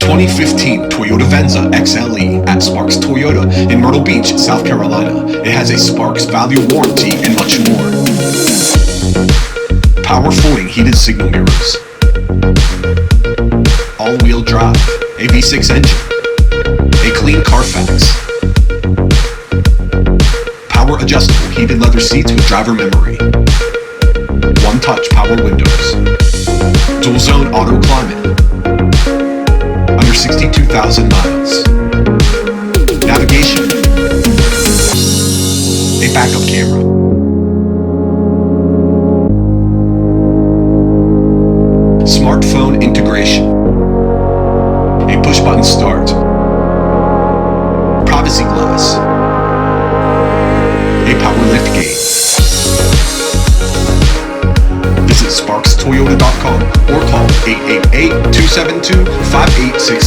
2015 Toyota Venza XLE at Sparks Toyota in Myrtle Beach, South Carolina. It has a Sparks value warranty and much more. Power folding heated signal mirrors, all-wheel drive, a V6 engine, a clean CARFAX, power adjustable heated leather seats with driver memory, one-touch power windows, dual zone auto climate, under 62,000 miles, navigation, a backup camera, smartphone integration, a push-button start, privacy glass, a power liftgate. Visit SparksToyota.com or call 888-272-5866.